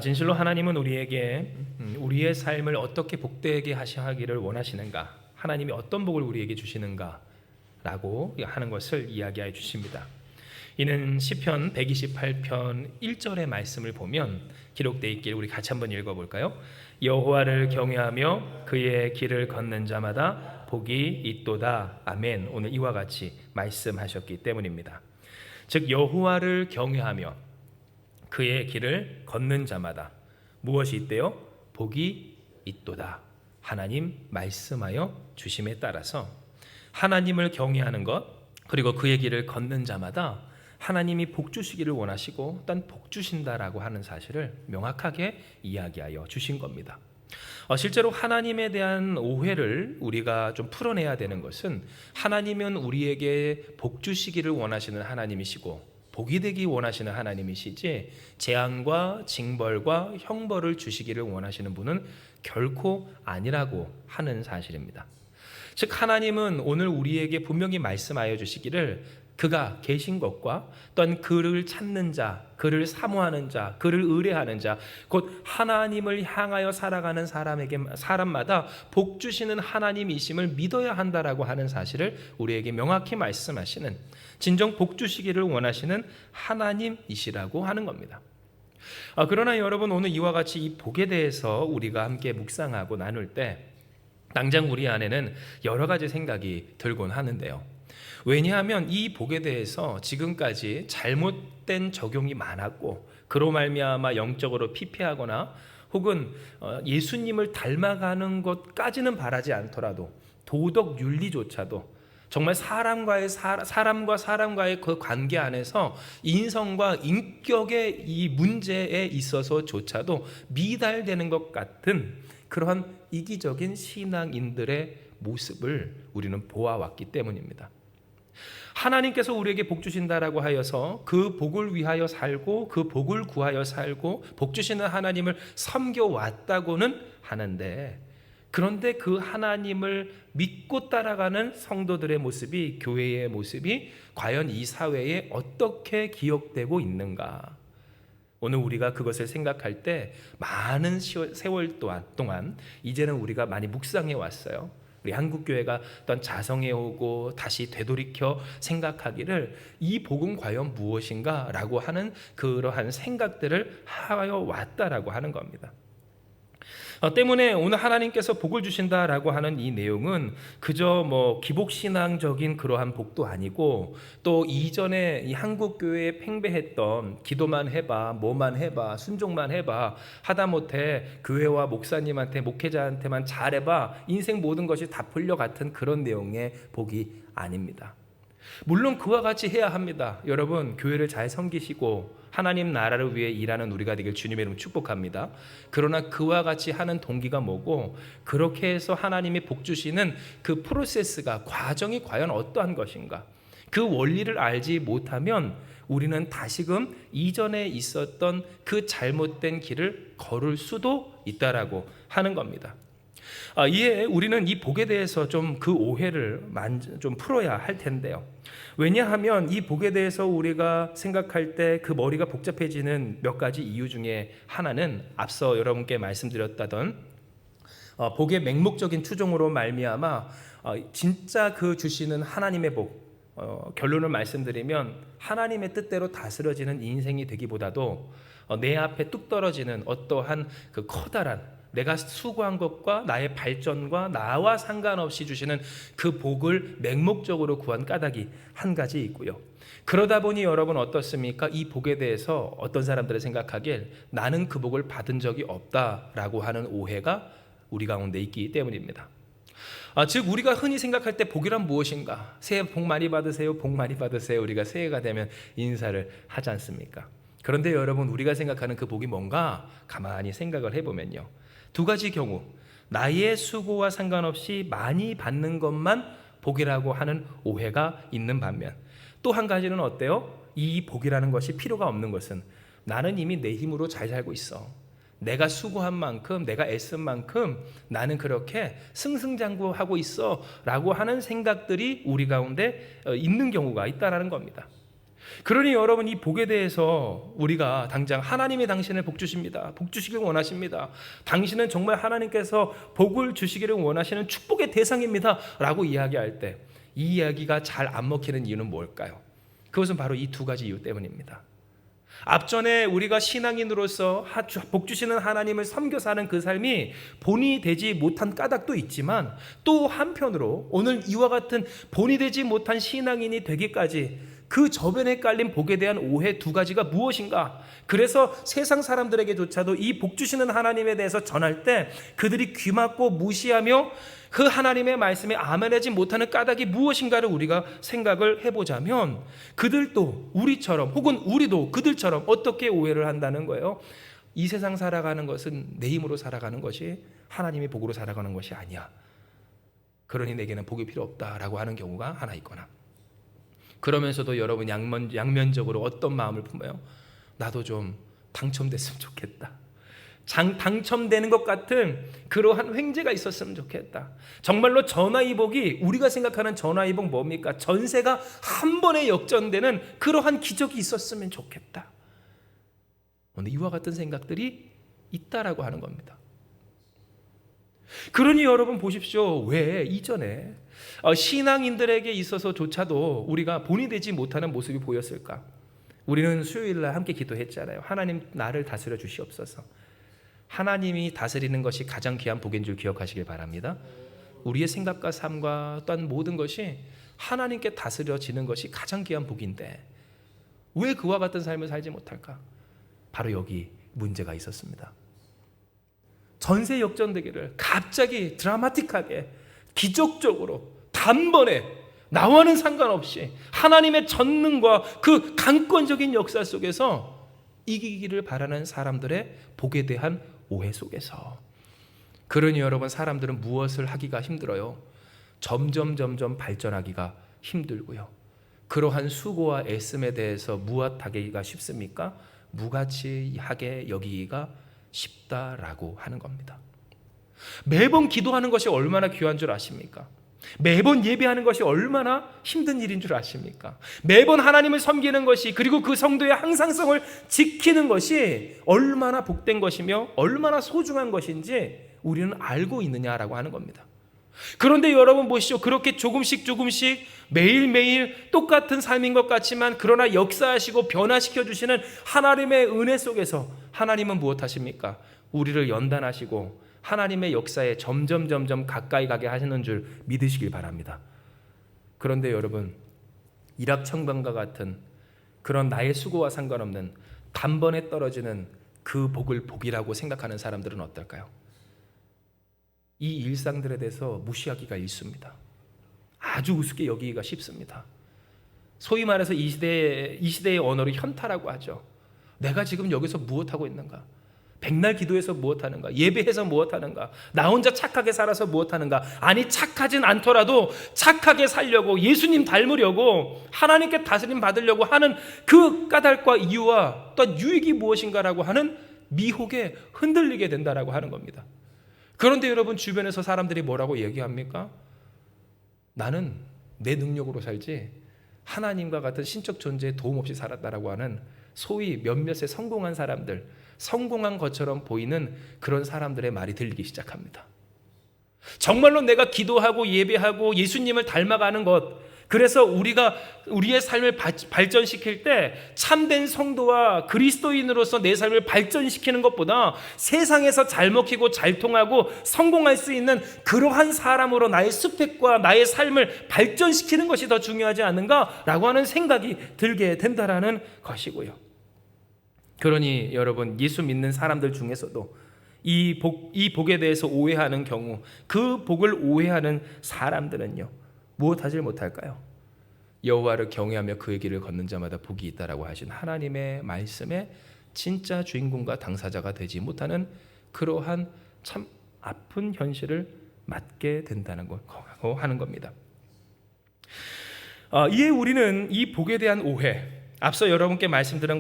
진실로 하나님은 우리에게 우리의 삶을 어떻게 복되게 하기를 원하시는가, 하나님이 어떤 복을 우리에게 주시는가 라고 하는 것을 이야기해 주십니다. 이는 시편 128편 1절의 말씀을 보면 기록되어 있길 우리 같이 한번 읽어볼까요? 여호와를 경외하며 그의 길을 걷는 자마다 복이 있도다. 아멘. 오늘 이와 같이 말씀하셨기 때문입니다. 즉 여호와를 경외하며 그의 길을 걷는 자마다 무엇이 있대요? 복이 있도다. 하나님 말씀하여 주심에 따라서 하나님을 경외하는 것, 그리고 그의 길을 걷는 자마다 하나님이 복 주시기를 원하시고 또 복 주신다라고 하는 사실을 명확하게 이야기하여 주신 겁니다. 실제로 하나님에 대한 오해를 우리가 좀 풀어내야 되는 것은, 하나님은 우리에게 복 주시기를 원하시는 하나님이시고 복이 되기 원하시는 하나님이시지 재앙과 징벌과 형벌을 주시기를 원하시는 분은 결코 아니라고 하는 사실입니다. 즉 하나님은 오늘 우리에게 분명히 말씀하여 주시기를 그가 계신 것과 또한 그를 찾는 자, 그를 사모하는 자, 그를 의뢰하는 자, 곧 하나님을 향하여 살아가는 사람마다 복 주시는 하나님이심을 믿어야 한다라고 하는 사실을 우리에게 명확히 말씀하시는, 진정 복 주시기를 원하시는 하나님이시라고 하는 겁니다. 그러나 여러분, 오늘 이와 같이 이 복에 대해서 우리가 함께 묵상하고 나눌 때 당장 우리 안에는 여러 가지 생각이 들곤 하는데요. 왜냐하면 이 복에 대해서 지금까지 잘못된 적용이 많았고, 그로 말미암아 영적으로 피폐하거나 혹은 예수님을 닮아가는 것까지는 바라지 않더라도 도덕 윤리조차도 정말 사람과 사람과의 그 관계 안에서 인성과 인격의 이 문제에 있어서조차도 미달되는 것 같은 그러한 이기적인 신앙인들의 모습을 우리는 보아왔기 때문입니다. 하나님께서 우리에게 복 주신다라고 하여서 그 복을 위하여 살고 그 복을 구하여 살고 복 주시는 하나님을 섬겨왔다고는 하는데, 그런데 그 하나님을 믿고 따라가는 성도들의 모습이, 교회의 모습이 과연 이 사회에 어떻게 기억되고 있는가? 오늘 우리가 그것을 생각할 때 많은 세월 동안 이제는 우리가 많이 묵상해 왔어요. 우리 한국교회가 어떤 자성해 오고 다시 되돌이켜 생각하기를 이 복은 과연 무엇인가 라고 하는 그러한 생각들을 하여 왔다라고 하는 겁니다. 때문에 오늘 하나님께서 복을 주신다라고 하는 이 내용은 그저 기복신앙적인 그러한 복도 아니고, 또 이전에 이 한국교회에 팽배했던 기도만 해봐, 뭐만 해봐, 순종만 해봐, 하다못해 교회와 목사님한테, 목회자한테만 잘해봐, 인생 모든 것이 다 풀려 같은 그런 내용의 복이 아닙니다. 물론 그와 같이 해야 합니다. 여러분, 교회를 잘 섬기시고 하나님 나라를 위해 일하는 우리가 되길 주님의 이름으로 축복합니다. 그러나 그와 같이 하는 동기가 뭐고, 그렇게 해서 하나님이 복 주시는 그 프로세스가, 과정이 과연 어떠한 것인가, 그 원리를 알지 못하면 우리는 다시금 이전에 있었던 그 잘못된 길을 걸을 수도 있다라고 하는 겁니다. 이에 우리는 이 복에 대해서 좀 그 오해를 좀 풀어야 할 텐데요. 왜냐하면 이 복에 대해서 우리가 생각할 때 그 머리가 복잡해지는 몇 가지 이유 중에 하나는 앞서 여러분께 말씀드렸다던 복의 맹목적인 추종으로 말미암아 진짜 그 주시는 하나님의 복, 결론을 말씀드리면 하나님의 뜻대로 다스려지는 인생이 되기보다도 내 앞에 뚝 떨어지는 어떠한 그 커다란, 내가 수고한 것과 나의 발전과 나와 상관없이 주시는 그 복을 맹목적으로 구한 까닭이 한 가지 있고요. 그러다 보니 여러분 어떻습니까? 이 복에 대해서 어떤 사람들이 생각하길 나는 그 복을 받은 적이 없다라고 하는 오해가 우리 가운데 있기 때문입니다. 즉 우리가 흔히 생각할 때 복이란 무엇인가? 새해 복 많이 받으세요, 복 많이 받으세요. 우리가 새해가 되면 인사를 하지 않습니까? 그런데 여러분, 우리가 생각하는 그 복이 뭔가 가만히 생각을 해보면요, 두 가지 경우, 나의 수고와 상관없이 많이 받는 것만 복이라고 하는 오해가 있는 반면, 또 한 가지는 어때요? 이 복이라는 것이 필요가 없는 것은, 나는 이미 내 힘으로 잘 살고 있어, 내가 수고한 만큼, 내가 애쓴 만큼 나는 그렇게 승승장구하고 있어 라고 하는 생각들이 우리 가운데 있는 경우가 있다는 겁니다. 그러니 여러분, 이 복에 대해서 우리가 당장 하나님이 당신을 복 주십니다, 복 주시길 원하십니다, 당신은 정말 하나님께서 복을 주시기를 원하시는 축복의 대상입니다 라고 이야기할 때 이 이야기가 잘 안 먹히는 이유는 뭘까요? 그것은 바로 이 두 가지 이유 때문입니다. 앞전에 우리가 신앙인으로서 복 주시는 하나님을 섬겨 사는 그 삶이 본이 되지 못한 까닭도 있지만, 또 한편으로 오늘 이와 같은 본이 되지 못한 신앙인이 되기까지 그 저변에 깔린 복에 대한 오해 두 가지가 무엇인가? 그래서 세상 사람들에게조차도 이 복 주시는 하나님에 대해서 전할 때 그들이 귀 막고 무시하며 그 하나님의 말씀에 아멘하지 못하는 까닭이 무엇인가를 우리가 생각을 해보자면, 그들도 우리처럼, 혹은 우리도 그들처럼 어떻게 오해를 한다는 거예요. 이 세상 살아가는 것은 내 힘으로 살아가는 것이 하나님의 복으로 살아가는 것이 아니야, 그러니 내게는 복이 필요 없다라고 하는 경우가 하나 있거나, 그러면서도 여러분 양면적으로 어떤 마음을 품어요? 나도 좀 당첨됐으면 좋겠다, 당첨되는 것 같은 그러한 횡재가 있었으면 좋겠다. 정말로 전화위복이, 우리가 생각하는 전화위복 뭡니까? 전세가 한 번에 역전되는 그러한 기적이 있었으면 좋겠다. 오늘 이와 같은 생각들이 있다라고 하는 겁니다. 그러니 여러분 보십시오. 왜 이전에 신앙인들에게 있어서조차도 우리가 본이 되지 못하는 모습이 보였을까? 우리는 수요일날 함께 기도했잖아요. 하나님, 나를 다스려 주시옵소서. 하나님이 다스리는 것이 가장 귀한 복인 줄 기억하시길 바랍니다. 우리의 생각과 삶과 또한 모든 것이 하나님께 다스려지는 것이 가장 귀한 복인데 왜 그와 같은 삶을 살지 못할까? 바로 여기 문제가 있었습니다. 전세 역전되기를 갑자기 드라마틱하게 기적적으로 단번에 나와는 상관없이 하나님의 전능과 그 강권적인 역사 속에서 이기기를 바라는 사람들의 복에 대한 오해 속에서, 그러니 여러분, 사람들은 무엇을 하기가 힘들어요? 점점 발전하기가 힘들고요. 그러한 수고와 애씀에 대해서 무엇하기가 쉽습니까? 무가치하게 여기기가 쉽다라고 하는 겁니다. 매번 기도하는 것이 얼마나 귀한 줄 아십니까? 매번 예배하는 것이 얼마나 힘든 일인 줄 아십니까? 매번 하나님을 섬기는 것이, 그리고 그 성도의 항상성을 지키는 것이 얼마나 복된 것이며 얼마나 소중한 것인지 우리는 알고 있느냐라고 하는 겁니다. 그런데 여러분 보시죠. 그렇게 조금씩 매일매일 똑같은 삶인 것 같지만 그러나 역사하시고 변화시켜 주시는 하나님의 은혜 속에서 하나님은 무엇하십니까? 우리를 연단하시고 하나님의 역사에 점점 가까이 가게 하시는 줄 믿으시길 바랍니다. 그런데 여러분, 일확천금과 같은 그런 나의 수고와 상관없는 단번에 떨어지는 그 복을 복이라고 생각하는 사람들은 어떨까요? 이 일상들에 대해서 무시하기가 일쑤입니다. 아주 우습게 여기기가 쉽습니다. 소위 말해서 이 시대의 언어로 현타라고 하죠. 내가 지금 여기서 무엇하고 있는가? 백날 기도해서 무엇하는가? 예배해서 무엇하는가? 나 혼자 착하게 살아서 무엇하는가? 아니, 착하진 않더라도 착하게 살려고, 예수님 닮으려고, 하나님께 다스림 받으려고 하는 그 까닭과 이유와 또 유익이 무엇인가라고 하는 미혹에 흔들리게 된다라고 하는 겁니다. 그런데 여러분, 주변에서 사람들이 뭐라고 얘기합니까? 나는 내 능력으로 살지 하나님과 같은 신적 존재에 도움 없이 살았다라고 하는 소위 몇몇의 성공한 사람들, 성공한 것처럼 보이는 그런 사람들의 말이 들리기 시작합니다. 정말로 내가 기도하고 예배하고 예수님을 닮아가는 것, 그래서 우리가 우리의 삶을 발전시킬 때 참된 성도와 그리스도인으로서 내 삶을 발전시키는 것보다 세상에서 잘 먹히고 잘 통하고 성공할 수 있는 그러한 사람으로 나의 스펙과 나의 삶을 발전시키는 것이 더 중요하지 않은가라고 하는 생각이 들게 된다라는 것이고요. 그러니 여러분, 예수 믿는 사람들 중에서도 이 복에 대해서 오해하는 경우, 그 복을 오해하는 사람들은요, 무엇하지 못할까요? 여호와를 경외하며 그의 길을 걷는 자마다 복이 있다라고 하신 하나님의 말씀에 진짜 주인공과 당사자가 되지 못하는 그러한 참 아픈 현실을 맞게 된다는 거라고 하는 겁니다. 이에 우리는 이 복에 대한 오해, 앞서 여러분께 말씀드린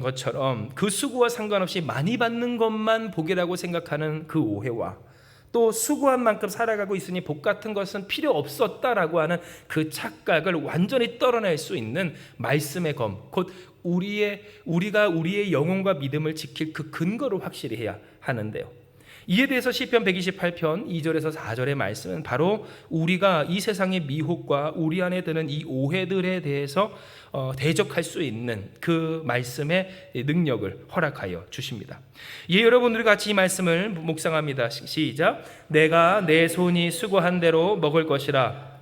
것처럼 그 수고와 상관없이 많이 받는 것만 복이라고 생각하는 그 오해와 또 수고한 만큼 살아가고 있으니 복 같은 것은 필요 없었다라고 하는 그 착각을 완전히 떨어낼 수 있는 말씀의 검, 곧 우리가 우리의 영혼과 믿음을 지킬 그 근거를 확실히 해야 하는데요. 이에 대해서 시편 128편 2절에서 4절의 말씀은 바로 우리가 이 세상의 미혹과 우리 안에 드는 이 오해들에 대해서 대적할 수 있는 그 말씀의 능력을 허락하여 주십니다. 예, 여러분들이 같이 이 말씀을 묵상합니다. 시작. 내가 내 손이 수고한 대로 먹을 것이라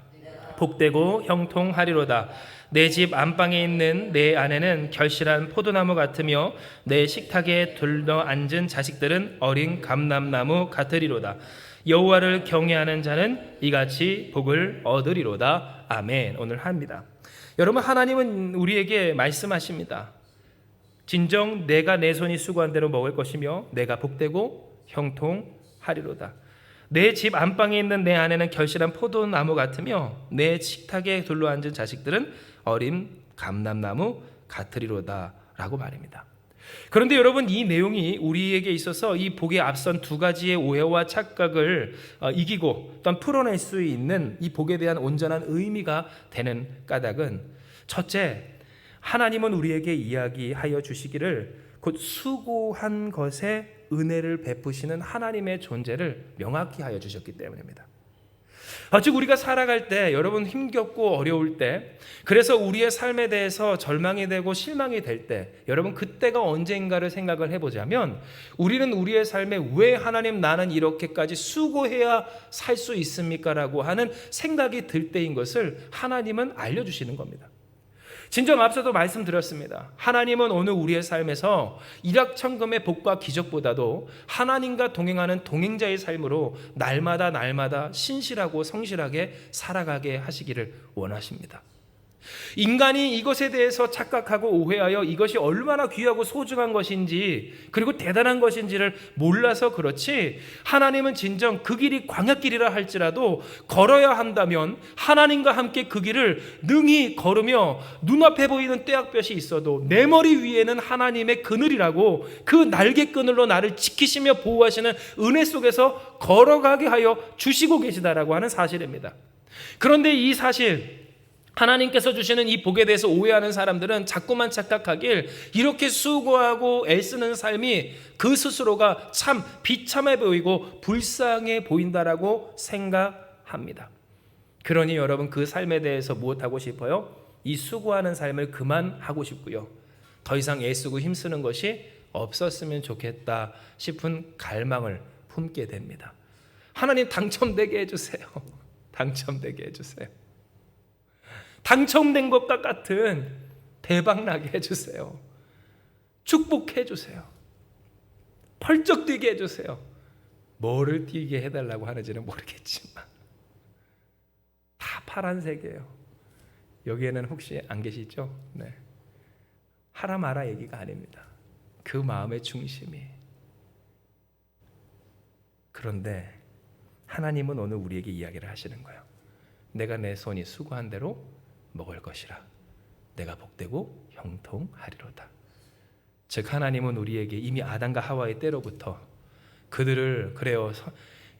복되고 형통하리로다. 내 집 안방에 있는 내 아내는 결실한 포도나무 같으며 내 식탁에 둘러 앉은 자식들은 어린 감람나무 같으리로다. 여호와를 경외하는 자는 이같이 복을 얻으리로다. 아멘. 오늘 합니다. 여러분, 하나님은 우리에게 말씀하십니다. 진정 내가 내 손이 수고한 대로 먹을 것이며 내가 복되고 형통하리로다. 내 집 안방에 있는 내 아내는 결실한 포도나무 같으며 내 식탁에 둘러앉은 자식들은 어린 감람나무 같으리로다 라고 말입니다. 그런데 여러분, 이 내용이 우리에게 있어서 이 복에 앞선 두 가지의 오해와 착각을 이기고 또한 풀어낼 수 있는 이 복에 대한 온전한 의미가 되는 까닭은, 첫째, 하나님은 우리에게 이야기하여 주시기를 곧 수고한 것에 은혜를 베푸시는 하나님의 존재를 명확히 하여 주셨기 때문입니다. 즉 우리가 살아갈 때, 여러분, 힘겹고 어려울 때, 그래서 우리의 삶에 대해서 절망이 되고 실망이 될 때, 여러분, 그때가 언젠가를 생각을 해보자면 우리는 우리의 삶에 왜 하나님 나는 이렇게까지 수고해야 살 수 있습니까? 라고 하는 생각이 들 때인 것을 하나님은 알려주시는 겁니다. 진정 앞서도 말씀드렸습니다. 하나님은 오늘 우리의 삶에서 일확천금의 복과 기적보다도 하나님과 동행하는 동행자의 삶으로 날마다 신실하고 성실하게 살아가게 하시기를 원하십니다. 인간이 이것에 대해서 착각하고 오해하여 이것이 얼마나 귀하고 소중한 것인지 그리고 대단한 것인지를 몰라서 그렇지, 하나님은 진정 그 길이 광야길이라 할지라도 걸어야 한다면 하나님과 함께 그 길을 능히 걸으며 눈앞에 보이는 떼약볕이 있어도 내 머리 위에는 하나님의 그늘이라고, 그 날개 그늘로 나를 지키시며 보호하시는 은혜 속에서 걸어가게 하여 주시고 계시다라고 하는 사실입니다. 그런데 이 사실, 하나님께서 주시는 이 복에 대해서 오해하는 사람들은 자꾸만 착각하길 이렇게 수고하고 애쓰는 삶이 그 스스로가 참 비참해 보이고 불쌍해 보인다라고 생각합니다. 그러니 여러분, 그 삶에 대해서 무엇하고 싶어요? 이 수고하는 삶을 그만하고 싶고요, 더 이상 애쓰고 힘쓰는 것이 없었으면 좋겠다 싶은 갈망을 품게 됩니다. 하나님 당첨되게 해주세요. 당첨되게 해주세요. 당첨된 것과 같은 대박 나게 해주세요. 축복해 주세요. 펄쩍 뛰게 해주세요. 뭐를 뛰게 해달라고 하는지는 모르겠지만 다 파란색이에요. 여기에는 혹시 안 계시죠? 네. 하라 마라 얘기가 아닙니다. 그 마음의 중심이. 그런데 하나님은 오늘 우리에게 이야기를 하시는 거예요. 내가 내 손이 수고한 대로 먹을 것이라. 내가 복되고 형통하리로다. 즉 하나님은 우리에게 이미 아담과 하와의 때로부터 그들을, 그래요,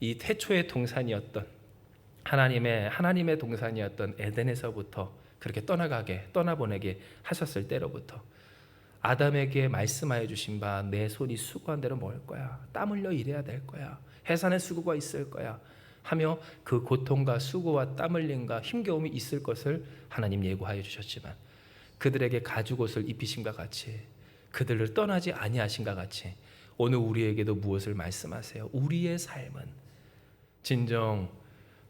이 태초의 동산이었던 하나님의 동산이었던 에덴에서부터 그렇게 떠나보내게 하셨을 때로부터 아담에게 말씀하여 주신 바, 내 손이 수고한 대로 먹을 거야. 땀 흘려 일해야 될 거야. 해산의 수고가 있을 거야 하며 그 고통과 수고와 땀 흘림과 힘겨움이 있을 것을 하나님 예고하여 주셨지만, 그들에게 가죽옷을 입히심과 같이, 그들을 떠나지 아니하심과 같이 오늘 우리에게도 무엇을 말씀하세요? 우리의 삶은 진정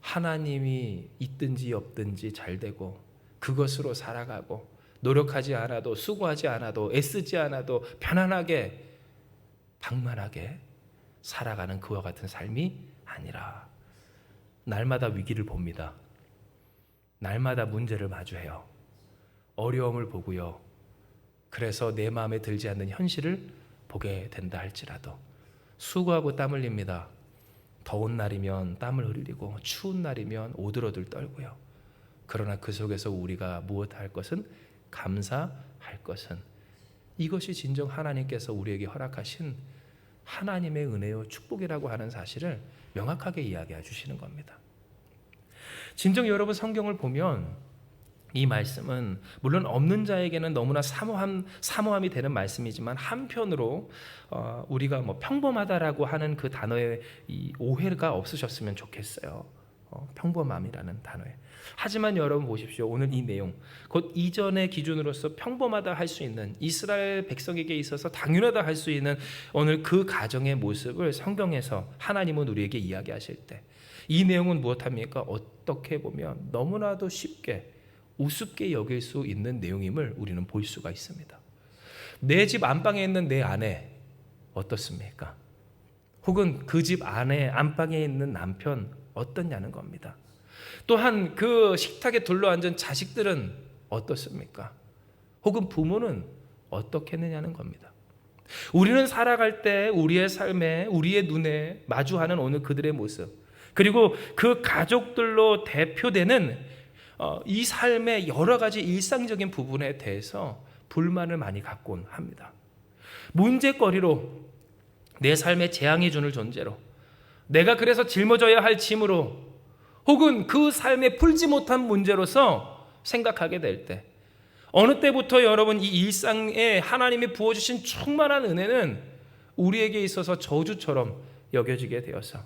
하나님이 있든지 없든지 잘 되고 그것으로 살아가고, 노력하지 않아도, 수고하지 않아도, 애쓰지 않아도 편안하게 방만하게 살아가는 그와 같은 삶이 아니라 날마다 위기를 봅니다. 날마다 문제를 마주해요. 어려움을 보고요. 그래서 내 마음에 들지 않는 현실을 보게 된다 할지라도 수고하고 땀 흘립니다. 더운 날이면 땀을 흘리고 추운 날이면 오들오들 떨고요. 그러나 그 속에서 우리가 무엇할 것은, 감사할 것은, 이것이 진정 하나님께서 우리에게 허락하신 하나님의 은혜요 축복이라고 하는 사실을 명확하게 이야기해 주시는 겁니다. 진정 여러분 성경을 보면 이 말씀은 물론 없는 자에게는 너무나 사모함이 되는 말씀이지만 한편으로 우리가 뭐 평범하다라고 하는 그 단어에 이 오해가 없으셨으면 좋겠어요. 평범함이라는 단어에. 하지만 여러분 보십시오. 오늘 이 내용 곧 이전의 기준으로서 평범하다 할 수 있는 이스라엘 백성에게 있어서 당연하다 할 수 있는 오늘 그 가정의 모습을 성경에서 하나님은 우리에게 이야기하실 때 이 내용은 무엇합니까? 어떻게 보면 너무나도 쉽게 우습게 여길 수 있는 내용임을 우리는 볼 수가 있습니다. 내 집 안방에 있는 내 아내 어떻습니까? 혹은 그 집 안에 안방에 있는 남편 어떻냐는 겁니다. 또한 그 식탁에 둘러앉은 자식들은 어떻습니까? 혹은 부모는 어떻겠느냐는 겁니다. 우리는 살아갈 때 우리의 삶에 우리의 눈에 마주하는 오늘 그들의 모습 그리고 그 가족들로 대표되는 이 삶의 여러 가지 일상적인 부분에 대해서 불만을 많이 갖곤 합니다. 문제거리로 내 삶에 재앙이 주는 존재로 내가 그래서 짊어져야 할 짐으로 혹은 그 삶에 풀지 못한 문제로서 생각하게 될 때 어느 때부터 여러분 이 일상에 하나님이 부어주신 충만한 은혜는 우리에게 있어서 저주처럼 여겨지게 되어서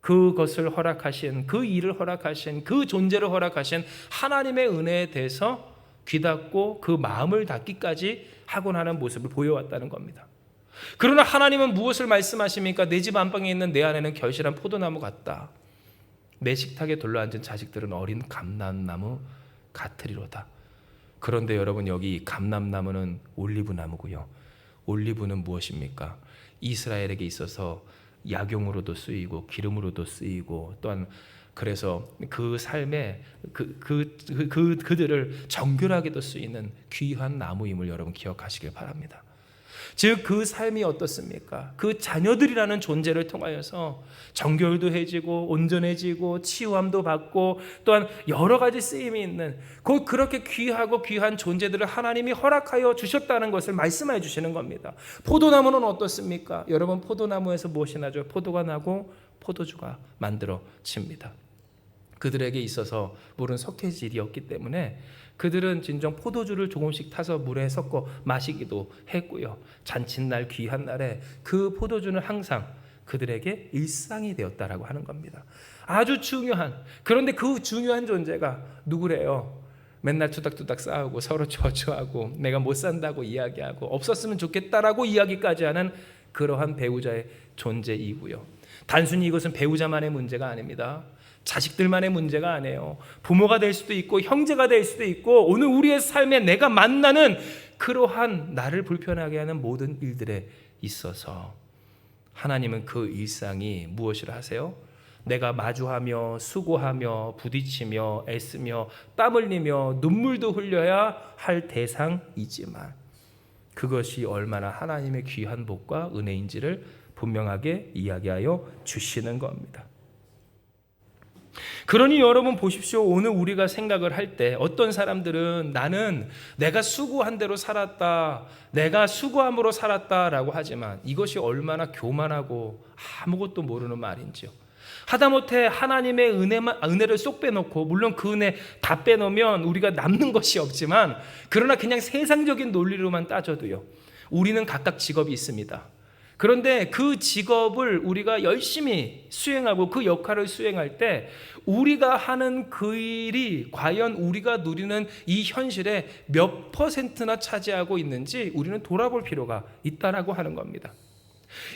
그것을 허락하신 그 일을 허락하신 그 존재를 허락하신 하나님의 은혜에 대해서 귀닫고 그 마음을 닫기까지 하곤 하는 모습을 보여왔다는 겁니다. 그러나 하나님은 무엇을 말씀하십니까? 내 집 안방에 있는 내 안에는 결실한 포도나무 같다. 내 식탁에 둘러앉은 자식들은 어린 감람나무 같으리로다. 그런데 여러분 여기 감람나무는 올리브나무고요. 올리브는 무엇입니까? 이스라엘에게 있어서 약용으로도 쓰이고 기름으로도 쓰이고 또한 그래서 그 삶에 그들을 정결하게도 쓰이는 귀한 나무임을 여러분 기억하시길 바랍니다. 즉 그 삶이 어떻습니까? 그 자녀들이라는 존재를 통하여서 정결도 해지고 온전해지고 치유함도 받고 또한 여러 가지 쓰임이 있는 곧 그렇게 귀하고 귀한 존재들을 하나님이 허락하여 주셨다는 것을 말씀해 주시는 겁니다. 포도나무는 어떻습니까? 여러분 포도나무에서 무엇이 나죠? 포도가 나고 포도주가 만들어집니다. 그들에게 있어서 물은 석회질이었기 때문에 그들은 진정 포도주를 조금씩 타서 물에 섞어 마시기도 했고요. 잔칫날 귀한 날에 그 포도주는 항상 그들에게 일상이 되었다라고 하는 겁니다. 아주 중요한 그런데 그 중요한 존재가 누구래요? 맨날 투닥투닥 싸우고 서로 저주하고 내가 못 산다고 이야기하고 없었으면 좋겠다라고 이야기까지 하는 그러한 배우자의 존재이고요. 단순히 이것은 배우자만의 문제가 아닙니다. 자식들만의 문제가 아니에요. 부모가 될 수도 있고 형제가 될 수도 있고 오늘 우리의 삶에 내가 만나는 그러한 나를 불편하게 하는 모든 일들에 있어서 하나님은 그 일상이 무엇이라 하세요? 내가 마주하며 수고하며 부딪히며 애쓰며 땀 흘리며 눈물도 흘려야 할 대상이지만 그것이 얼마나 하나님의 귀한 복과 은혜인지를 분명하게 이야기하여 주시는 겁니다. 그러니 여러분 보십시오. 오늘 우리가 생각을 할 때 어떤 사람들은 나는 내가 수고한 대로 살았다, 내가 수고함으로 살았다라고 하지만 이것이 얼마나 교만하고 아무것도 모르는 말인지요. 하다못해 하나님의 은혜를 쏙 빼놓고 물론 그 은혜 다 빼놓으면 우리가 남는 것이 없지만 그러나 그냥 세상적인 논리로만 따져도요. 우리는 각각 직업이 있습니다. 그런데 그 직업을 우리가 열심히 수행하고 그 역할을 수행할 때 우리가 하는 그 일이 과연 우리가 누리는 이 현실에 몇 %나 차지하고 있는지 우리는 돌아볼 필요가 있다라고 하는 겁니다.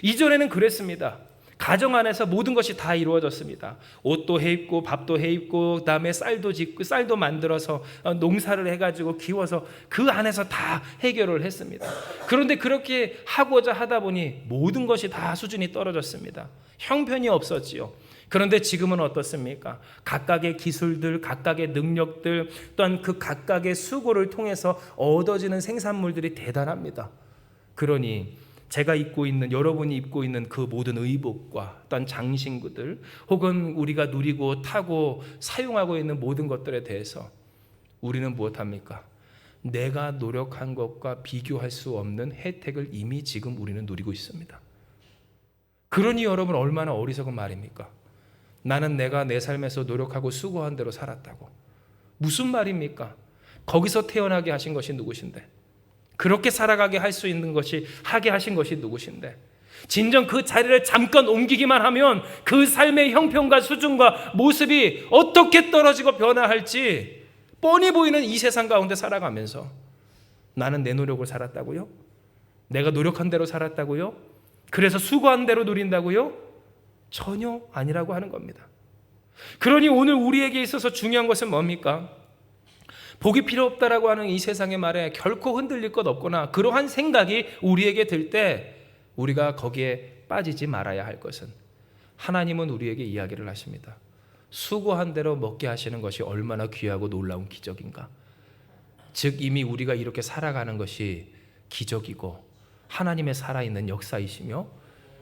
이전에는 그랬습니다. 가정 안에서 모든 것이 다 이루어졌습니다. 옷도 해 입고 밥도 해 입고 그다음에 쌀도 짓고 쌀도 만들어서 농사를 해가지고 키워서 그 안에서 다 해결을 했습니다. 그런데 그렇게 하고자 하다 보니 모든 것이 다 수준이 떨어졌습니다. 형편이 없었지요. 그런데 지금은 어떻습니까? 각각의 기술들, 각각의 능력들 또한 그 각각의 수고를 통해서 얻어지는 생산물들이 대단합니다. 그러니 제가 입고 있는 여러분이 입고 있는 그 모든 의복과 또한 장신구들 혹은 우리가 누리고 타고 사용하고 있는 모든 것들에 대해서 우리는 무엇합니까? 내가 노력한 것과 비교할 수 없는 혜택을 이미 지금 우리는 누리고 있습니다. 그러니 여러분 얼마나 어리석은 말입니까? 나는 내가 내 삶에서 노력하고 수고한 대로 살았다고. 무슨 말입니까? 거기서 태어나게 하신 것이 누구신데? 그렇게 살아가게 할 수 있는 것이 하게 하신 것이 누구신데? 진정 그 자리를 잠깐 옮기기만 하면 그 삶의 형편과 수준과 모습이 어떻게 떨어지고 변화할지 뻔히 보이는 이 세상 가운데 살아가면서 나는 내 노력을 살았다고요? 내가 노력한 대로 살았다고요? 그래서 수고한 대로 누린다고요? 전혀 아니라고 하는 겁니다. 그러니 오늘 우리에게 있어서 중요한 것은 뭡니까? 복이 필요 없다라고 하는 이 세상의 말에 결코 흔들릴 것 없거나 그러한 생각이 우리에게 들 때 우리가 거기에 빠지지 말아야 할 것은, 하나님은 우리에게 이야기를 하십니다. 수고한 대로 먹게 하시는 것이 얼마나 귀하고 놀라운 기적인가. 즉 이미 우리가 이렇게 살아가는 것이 기적이고 하나님의 살아있는 역사이시며,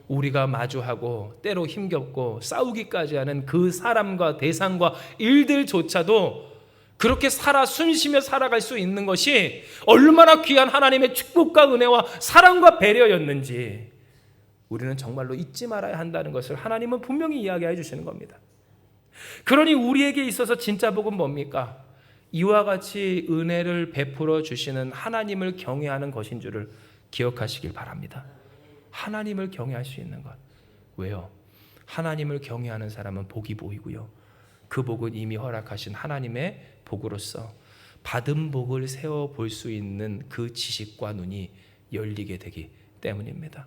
우리가 마주하고 때로 힘겹고 싸우기까지 하는 그 사람과 대상과 일들조차도 그렇게 숨쉬며 살아갈 수 있는 것이 얼마나 귀한 하나님의 축복과 은혜와 사랑과 배려였는지 우리는 정말로 잊지 말아야 한다는 것을 하나님은 분명히 이야기해 주시는 겁니다. 그러니 우리에게 있어서 진짜 복은 뭡니까? 이와 같이 은혜를 베풀어 주시는 하나님을 경외하는 것인 줄을 기억하시길 바랍니다. 하나님을 경외할 수 있는 것. 왜요? 하나님을 경외하는 사람은 복이 보이고요, 그 복은 이미 허락하신 하나님의 복으로서 받은 복을 세워볼 수 있는 그 지식과 눈이 열리게 되기 때문입니다.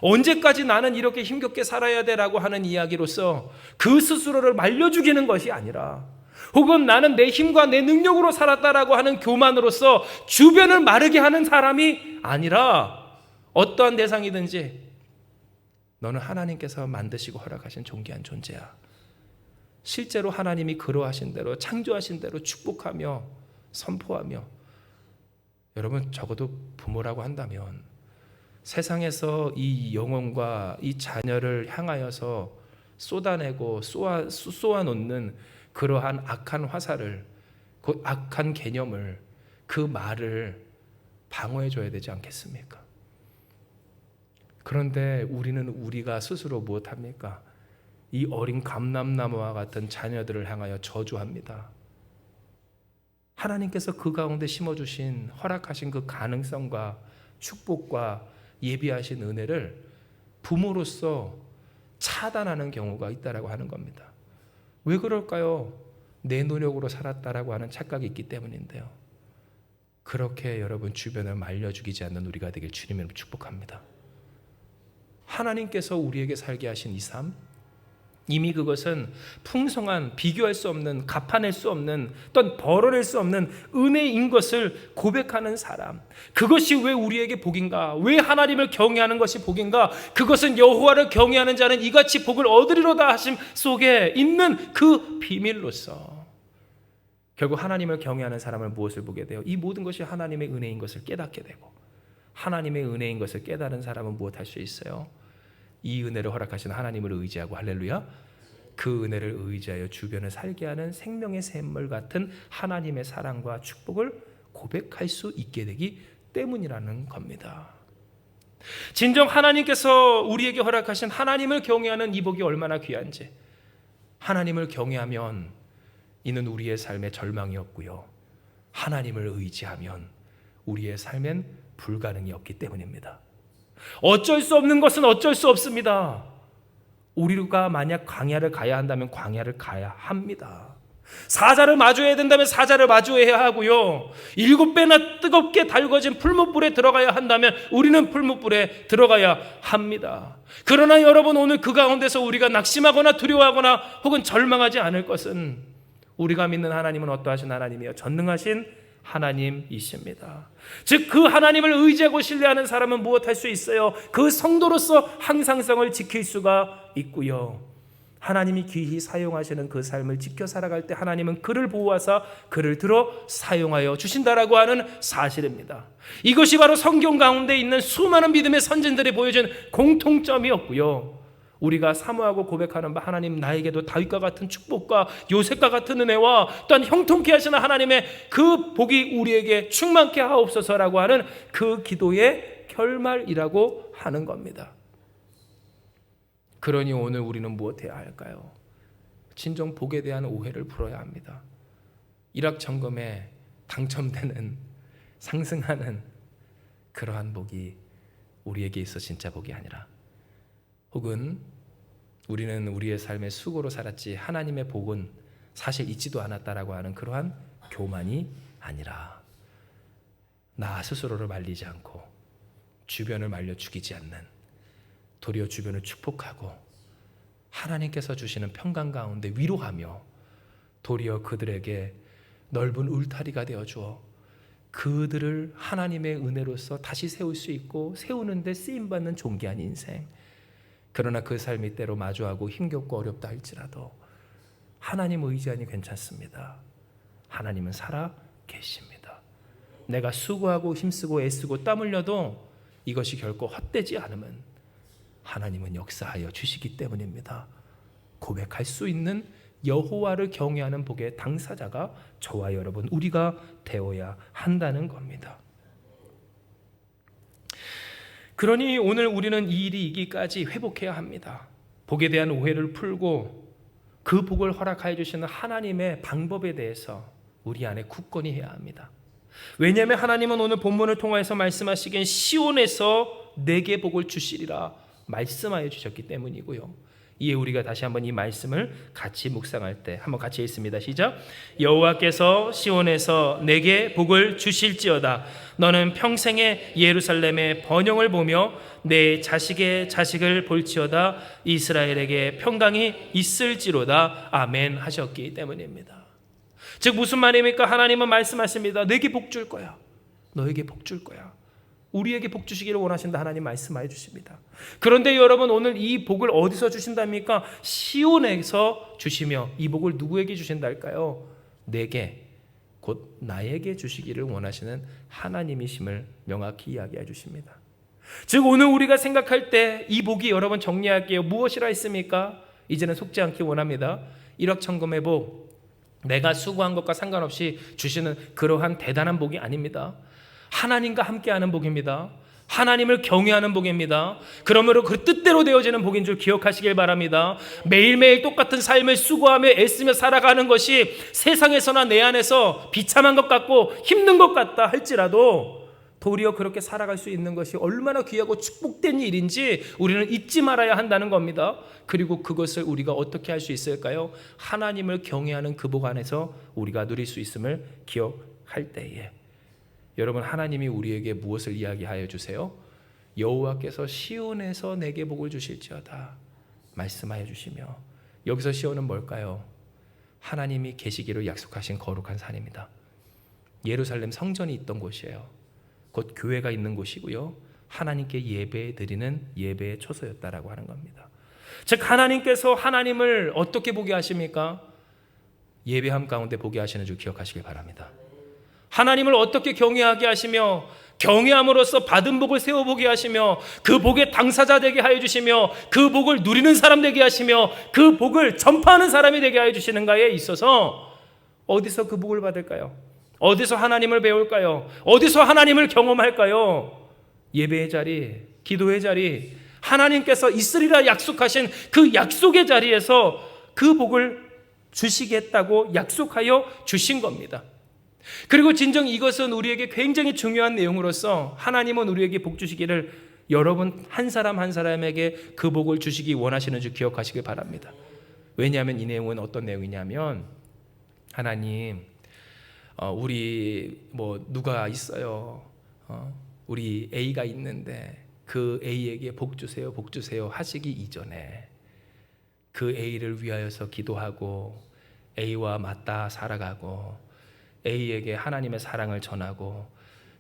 언제까지 나는 이렇게 힘겹게 살아야 돼라고 하는 이야기로서 그 스스로를 말려 죽이는 것이 아니라, 혹은 나는 내 힘과 내 능력으로 살았다라고 하는 교만으로서 주변을 마르게 하는 사람이 아니라, 어떠한 대상이든지 너는 하나님께서 만드시고 허락하신 존귀한 존재야. 실제로 하나님이 그러하신 대로, 창조하신 대로 축복하며 선포하며, 여러분 적어도 부모라고 한다면 세상에서 이 영혼과 이 자녀를 향하여서 쏟아내고 쏘아놓는 그러한 악한 화살을, 그 악한 개념을, 그 말을 방어해줘야 되지 않겠습니까? 그런데 우리는 우리가 스스로 무엇합니까? 이 어린 감람나무와 같은 자녀들을 향하여 저주합니다. 하나님께서 그 가운데 심어주신, 허락하신 그 가능성과 축복과 예비하신 은혜를 부모로서 차단하는 경우가 있다라고 하는 겁니다. 왜 그럴까요? 내 노력으로 살았다라고 하는 착각이 있기 때문인데요. 그렇게 여러분 주변을 말려 죽이지 않는 우리가 되길 주님으로 축복합니다. 하나님께서 우리에게 살게 하신 이 삶, 이미 그것은 풍성한, 비교할 수 없는, 갚아낼 수 없는, 또는 벌어낼 수 없는 은혜인 것을 고백하는 사람, 그것이 왜 우리에게 복인가? 왜 하나님을 경외하는 것이 복인가? 그것은 여호와를 경외하는 자는 이같이 복을 얻으리로다 하심 속에 있는 그 비밀로서 결국 하나님을 경외하는 사람은 무엇을 보게 돼요? 이 모든 것이 하나님의 은혜인 것을 깨닫게 되고, 하나님의 은혜인 것을 깨달은 사람은 무엇 할 수 있어요? 이 은혜를 허락하신 하나님을 의지하고, 할렐루야, 그 은혜를 의지하여 주변을 살게 하는 생명의 샘물 같은 하나님의 사랑과 축복을 고백할 수 있게 되기 때문이라는 겁니다. 진정 하나님께서 우리에게 허락하신 하나님을 경외하는 이 복이 얼마나 귀한지, 하나님을 경외하면 이는 우리의 삶에 절망이 없고요, 하나님을 의지하면 우리의 삶엔 불가능이 없기 때문입니다. 어쩔 수 없는 것은 어쩔 수 없습니다. 우리가 만약 광야를 가야 한다면 광야를 가야 합니다. 사자를 마주해야 된다면 사자를 마주해야 하고요, 7배나 뜨겁게 달궈진 풀무불에 들어가야 한다면 우리는 풀무불에 들어가야 합니다. 그러나 여러분, 오늘 그 가운데서 우리가 낙심하거나 두려워하거나 혹은 절망하지 않을 것은, 우리가 믿는 하나님은 어떠하신 하나님이요? 전능하신 하나님이십니다. 즉 그 하나님을 의지하고 신뢰하는 사람은 무엇할 수 있어요? 그 성도로서 항상성을 지킬 수가 있고요, 하나님이 귀히 사용하시는 그 삶을 지켜 살아갈 때 하나님은 그를 보호하사 그를 들어 사용하여 주신다라고 하는 사실입니다. 이것이 바로 성경 가운데 있는 수많은 믿음의 선진들이 보여준 공통점이었고요, 우리가 사모하고 고백하는 바, 하나님 나에게도 다윗과 같은 축복과 요셉과 같은 은혜와 또한 형통케 하시는 하나님의 그 복이 우리에게 충만케 하옵소서라고 하는 그 기도의 결말이라고 하는 겁니다. 그러니 오늘 우리는 무엇해야 할까요? 진정 복에 대한 오해를 풀어야 합니다. 일확천금에 당첨되는, 상승하는 그러한 복이 우리에게 있어 진짜 복이 아니라, 혹은 우리는 우리의 삶의 수고로 살았지 하나님의 복은 사실 있지도 않았다라고 하는 그러한 교만이 아니라, 나 스스로를 말리지 않고 주변을 말려 죽이지 않는, 도리어 주변을 축복하고 하나님께서 주시는 평강 가운데 위로하며 도리어 그들에게 넓은 울타리가 되어주어 그들을 하나님의 은혜로서 다시 세울 수 있고 세우는데 쓰임받는 존귀한 인생. 그러나 그 삶이 때로 마주하고 힘겹고 어렵다 할지라도 하나님 의지하니 괜찮습니다. 하나님은 살아 계십니다. 내가 수고하고 힘쓰고 애쓰고 땀 흘려도 이것이 결코 헛되지 않으면 하나님은 역사하여 주시기 때문입니다. 고백할 수 있는 여호와를 경외하는 복의 당사자가 저와 여러분, 우리가 되어야 한다는 겁니다. 그러니 오늘 우리는 이 일이 있기까지 회복해야 합니다. 복에 대한 오해를 풀고 그 복을 허락하여 주시는 하나님의 방법에 대해서 우리 안에 굳건히 해야 합니다. 왜냐하면 하나님은 오늘 본문을 통해서 말씀하시기엔 시온에서 내게 복을 주시리라 말씀하여 주셨기 때문이고요. 이에 우리가 다시 한번 이 말씀을 같이 묵상할 때 한번 같이 읽습니다. 시작. 여호와께서 시온에서 내게 복을 주실지어다. 너는 평생에 예루살렘의 번영을 보며 내 자식의 자식을 볼지어다. 이스라엘에게 평강이 있을지로다. 아멘 하셨기 때문입니다. 즉 무슨 말입니까? 하나님은 말씀하십니다. 내게 복 줄 거야. 너에게 복 줄 거야. 우리에게 복 주시기를 원하신다. 하나님 말씀하여 주십니다. 그런데 여러분, 오늘 이 복을 어디서 주신답니까? 시온에서 주시며, 이 복을 누구에게 주신다 할까요? 내게, 곧 나에게 주시기를 원하시는 하나님이심을 명확히 이야기해 주십니다. 즉 오늘 우리가 생각할 때 이 복이, 여러분 정리할게요. 무엇이라 했습니까? 이제는 속지 않기 원합니다. 일확천금의 복, 내가 수고한 것과 상관없이 주시는 그러한 대단한 복이 아닙니다. 하나님과 함께하는 복입니다. 하나님을 경외하는 복입니다. 그러므로 그 뜻대로 되어지는 복인 줄 기억하시길 바랍니다. 매일매일 똑같은 삶을 수고하며 애쓰며 살아가는 것이 세상에서나 내 안에서 비참한 것 같고 힘든 것 같다 할지라도 도리어 그렇게 살아갈 수 있는 것이 얼마나 귀하고 축복된 일인지 우리는 잊지 말아야 한다는 겁니다. 그리고 그것을 우리가 어떻게 할 수 있을까요? 하나님을 경외하는 그 복 안에서 우리가 누릴 수 있음을 기억할 때에, 여러분, 하나님이 우리에게 무엇을 이야기하여 주세요? 여호와께서 시온에서 내게 복을 주실지어다 말씀하여 주시며, 여기서 시온은 뭘까요? 하나님이 계시기로 약속하신 거룩한 산입니다. 예루살렘 성전이 있던 곳이에요. 곧 교회가 있는 곳이고요. 하나님께 예배 드리는 예배의 초소였다라고 하는 겁니다. 즉 하나님께서 하나님을 어떻게 보게 하십니까? 예배함 가운데 보게 하시는 줄 기억하시길 바랍니다. 하나님을 어떻게 경외하게 하시며 경외함으로써 받은 복을 세워보게 하시며 그 복의 당사자 되게 하여 주시며 그 복을 누리는 사람 되게 하시며 그 복을 전파하는 사람이 되게 하여 주시는가에 있어서 어디서 그 복을 받을까요? 어디서 하나님을 배울까요? 어디서 하나님을 경험할까요? 예배의 자리, 기도의 자리, 하나님께서 있으리라 약속하신 그 약속의 자리에서 그 복을 주시겠다고 약속하여 주신 겁니다. 그리고 진정 이것은 우리에게 굉장히 중요한 내용으로서 하나님은 우리에게 복 주시기를, 여러분 한 사람 한 사람에게 그 복을 주시기 원하시는 줄 기억하시길 바랍니다. 왜냐하면 이 내용은 어떤 내용이냐면, 하나님 우리 누가 있어요. 우리 A가 있는데 그 A에게 복 주세요, 복 주세요 하시기 이전에 그 A를 위하여서 기도하고 A와 맞닿아 살아가고 A에게 하나님의 사랑을 전하고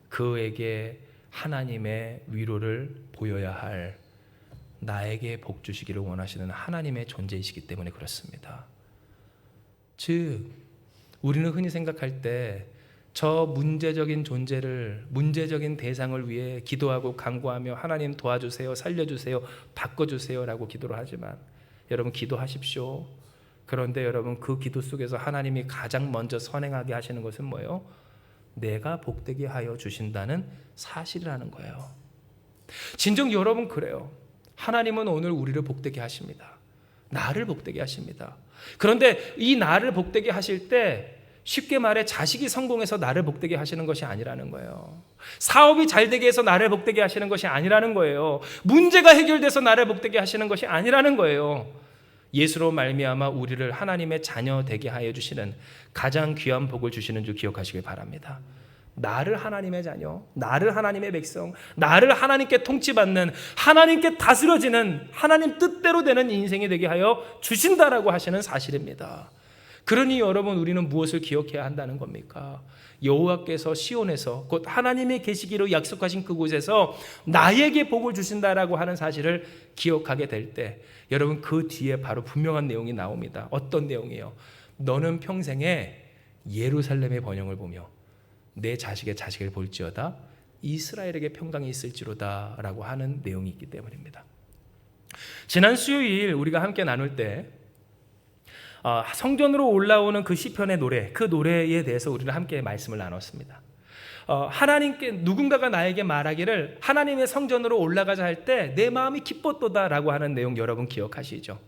그에게 하나님의 위로를 보여야 할 나에게 복 주시기를 원하시는 하나님의 존재이시기 때문에 그렇습니다. 즉 우리는 흔히 생각할 때 저 문제적인 존재를, 문제적인 대상을 위해 기도하고 간구하며 하나님 도와주세요, 살려주세요, 바꿔주세요 라고 기도를 하지만, 여러분 기도하십시오. 그런데 여러분 그 기도 속에서 하나님이 가장 먼저 선행하게 하시는 것은 뭐예요? 내가 복되게 하여 주신다는 사실이라는 거예요. 진정 여러분 그래요. 하나님은 오늘 우리를 복되게 하십니다. 나를 복되게 하십니다. 그런데 이 나를 복되게 하실 때 쉽게 말해 자식이 성공해서 나를 복되게 하시는 것이 아니라는 거예요. 사업이 잘 되게 해서 나를 복되게 하시는 것이 아니라는 거예요. 문제가 해결돼서 나를 복되게 하시는 것이 아니라는 거예요. 예수로 말미암아 우리를 하나님의 자녀 되게 하여 주시는 가장 귀한 복을 주시는 줄 기억하시길 바랍니다. 나를 하나님의 자녀, 나를 하나님의 백성, 나를 하나님께 통치받는, 하나님께 다스려지는, 하나님 뜻대로 되는 인생이 되게 하여 주신다라고 하시는 사실입니다. 그러니 여러분, 우리는 무엇을 기억해야 한다는 겁니까? 여호와께서 시온에서 곧 하나님의 계시기로 약속하신 그곳에서 나에게 복을 주신다라고 하는 사실을 기억하게 될 때, 여러분, 그 뒤에 바로 분명한 내용이 나옵니다. 어떤 내용이에요? 너는 평생에 예루살렘의 번영을 보며 내 자식의 자식을 볼지어다 이스라엘에게 평강이 있을지로다 라고 하는 내용이 있기 때문입니다. 지난 수요일 우리가 함께 나눌 때 성전으로 올라오는 그 시편의 노래, 그 노래에 대해서 우리는 함께 말씀을 나눴습니다. 하나님께 누군가가 나에게 말하기를 하나님의 성전으로 올라가자 할 때 내 마음이 기뻤도다라고 하는 내용 여러분 기억하시죠?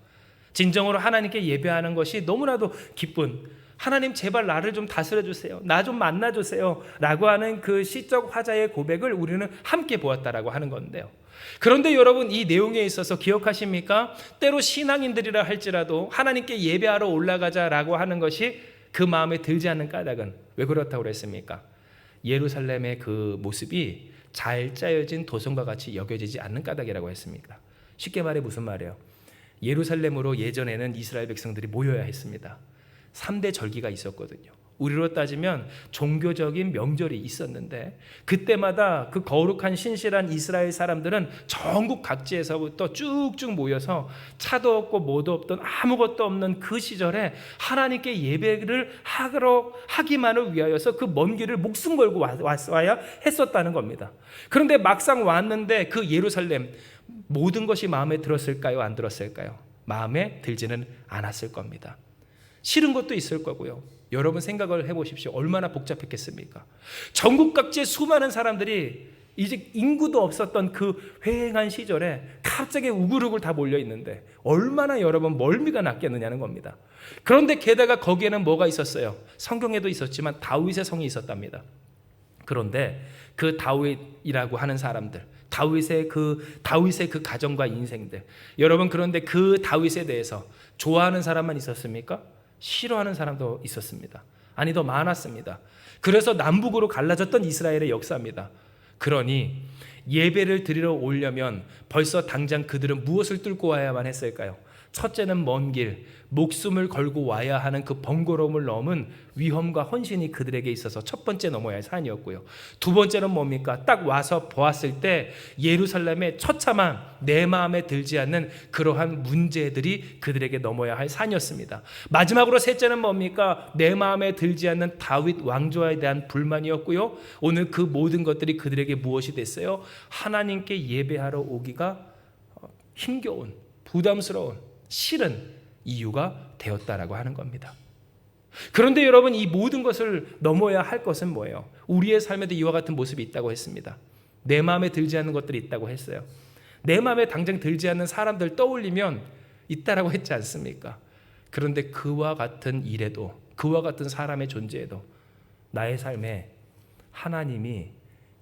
진정으로 하나님께 예배하는 것이 너무나도 기쁜, 하나님 제발 나를 좀 다스려 주세요, 나 좀 만나 주세요 라고 하는 그 시적 화자의 고백을 우리는 함께 보았다라고 하는 건데요. 그런데 여러분, 이 내용에 있어서 기억하십니까? 때로 신앙인들이라 할지라도 하나님께 예배하러 올라가자라고 하는 것이 그 마음에 들지 않는 까닭은 왜 그렇다고 그랬습니까? 예루살렘의 그 모습이 잘 짜여진 도성과 같이 여겨지지 않는 까닭이라고 했습니다. 쉽게 말해 무슨 말이에요? 예루살렘으로 예전에는 이스라엘 백성들이 모여야 했습니다. 3대 절기가 있었거든요. 우리로 따지면 종교적인 명절이 있었는데 그때마다 그 거룩한 신실한 이스라엘 사람들은 전국 각지에서부터 쭉쭉 모여서 차도 없고 뭐도 없던 아무것도 없는 그 시절에 하나님께 예배를 하기만을 위하여서 그 먼 길을 목숨 걸고 와야 했었다는 겁니다. 그런데 막상 왔는데 그 예루살렘 모든 것이 마음에 들었을까요? 안 들었을까요? 마음에 들지는 않았을 겁니다. 싫은 것도 있을 거고요. 여러분 생각을 해보십시오. 얼마나 복잡했겠습니까? 전국 각지의 수많은 사람들이 이제 인구도 없었던 그 회행한 시절에 갑자기 우글우글 다 몰려 있는데 얼마나 여러분 멀미가 났겠느냐는 겁니다. 그런데 게다가 거기에는 뭐가 있었어요? 성경에도 있었지만 다윗의 성이 있었답니다. 그런데 그 다윗이라고 하는 사람들, 다윗의 그 가정과 인생들, 여러분, 그런데 그 다윗에 대해서 좋아하는 사람만 있었습니까? 싫어하는 사람도 있었습니다. 아니, 더 많았습니다. 그래서 남북으로 갈라졌던 이스라엘의 역사입니다. 그러니 예배를 드리러 오려면 벌써 당장 그들은 무엇을 뚫고 와야만 했을까요? 첫째는 먼 길, 목숨을 걸고 와야 하는 그 번거로움을 넘은 위험과 헌신이 그들에게 있어서 첫 번째 넘어야 할 산이었고요. 두 번째는 뭡니까? 딱 와서 보았을 때 예루살렘의 처참한, 내 마음에 들지 않는 그러한 문제들이 그들에게 넘어야 할 산이었습니다. 마지막으로 셋째는 뭡니까? 내 마음에 들지 않는 다윗 왕조에 대한 불만이었고요. 오늘 그 모든 것들이 그들에게 무엇이 됐어요? 하나님께 예배하러 오기가 힘겨운, 부담스러운, 싫은 이유가 되었다라고 하는 겁니다. 그런데 여러분, 이 모든 것을 넘어야 할 것은 뭐예요? 우리의 삶에도 이와 같은 모습이 있다고 했습니다. 내 마음에 들지 않는 것들이 있다고 했어요. 내 마음에 당장 들지 않는 사람들 떠올리면 있다라고 했지 않습니까? 그런데 그와 같은 일에도, 그와 같은 사람의 존재에도 나의 삶에 하나님이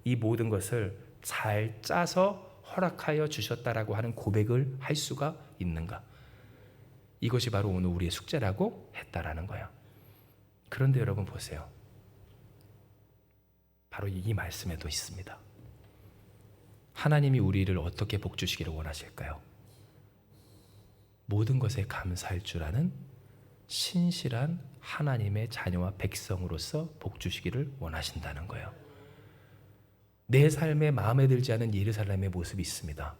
이 모든 것을 잘 짜서 허락하여 주셨다라고 하는 고백을 할 수가 있는가? 이것이 바로 오늘 우리의 숙제라고 했다라는 거예요. 그런데 여러분 보세요. 바로 이 말씀에도 있습니다. 하나님이 우리를 어떻게 복 주시기를 원하실까요? 모든 것에 감사할 줄 아는 신실한 하나님의 자녀와 백성으로서 복 주시기를 원하신다는 거예요. 내 삶에 마음에 들지 않은 예루살렘의 모습이 있습니다.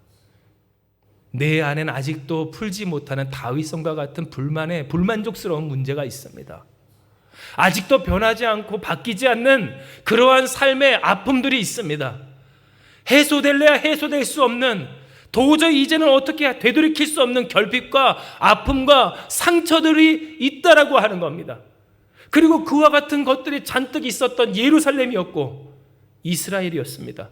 내 안에는 아직도 풀지 못하는 다윗성과 같은 불만족스러운 문제가 있습니다. 아직도 변하지 않고 바뀌지 않는 그러한 삶의 아픔들이 있습니다. 해소될래야 해소될 수 없는, 도저히 이제는 어떻게 되돌이킬 수 없는 결핍과 아픔과 상처들이 있다라고 하는 겁니다. 그리고 그와 같은 것들이 잔뜩 있었던 예루살렘이었고 이스라엘이었습니다.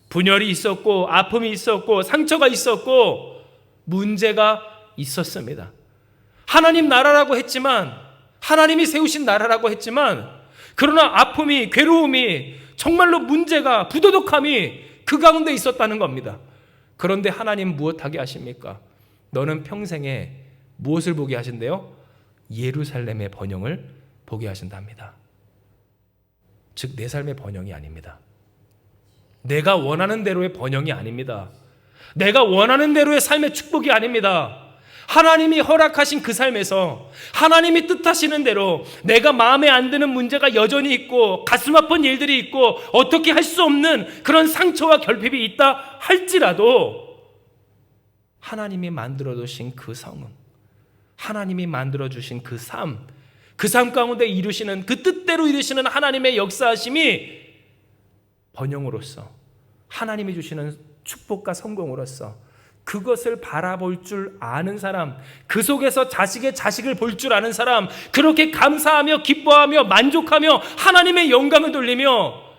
분열이 있었고 아픔이 있었고 상처가 있었고 문제가 있었습니다. 하나님 나라라고 했지만, 하나님이 세우신 나라라고 했지만, 그러나 아픔이, 괴로움이, 정말로 문제가, 부도덕함이 그 가운데 있었다는 겁니다. 그런데 하나님 무엇하게 하십니까? 너는 평생에 무엇을 보게 하신대요? 예루살렘의 번영을 보게 하신답니다. 즉 내 삶의 번영이 아닙니다. 내가 원하는 대로의 번영이 아닙니다. 내가 원하는 대로의 삶의 축복이 아닙니다. 하나님이 허락하신 그 삶에서 하나님이 뜻하시는 대로 내가 마음에 안 드는 문제가 여전히 있고 가슴 아픈 일들이 있고 어떻게 할 수 없는 그런 상처와 결핍이 있다 할지라도 하나님이 만들어 두신 그 성은, 하나님이 만들어 주신 그 삶 가운데 이루시는 그 뜻대로 이루시는 하나님의 역사하심이 번영으로서, 하나님이 주시는 축복과 성공으로서 그것을 바라볼 줄 아는 사람, 그 속에서 자식을 볼 줄 아는 사람, 그렇게 감사하며 기뻐하며 만족하며 하나님의 영광을 돌리며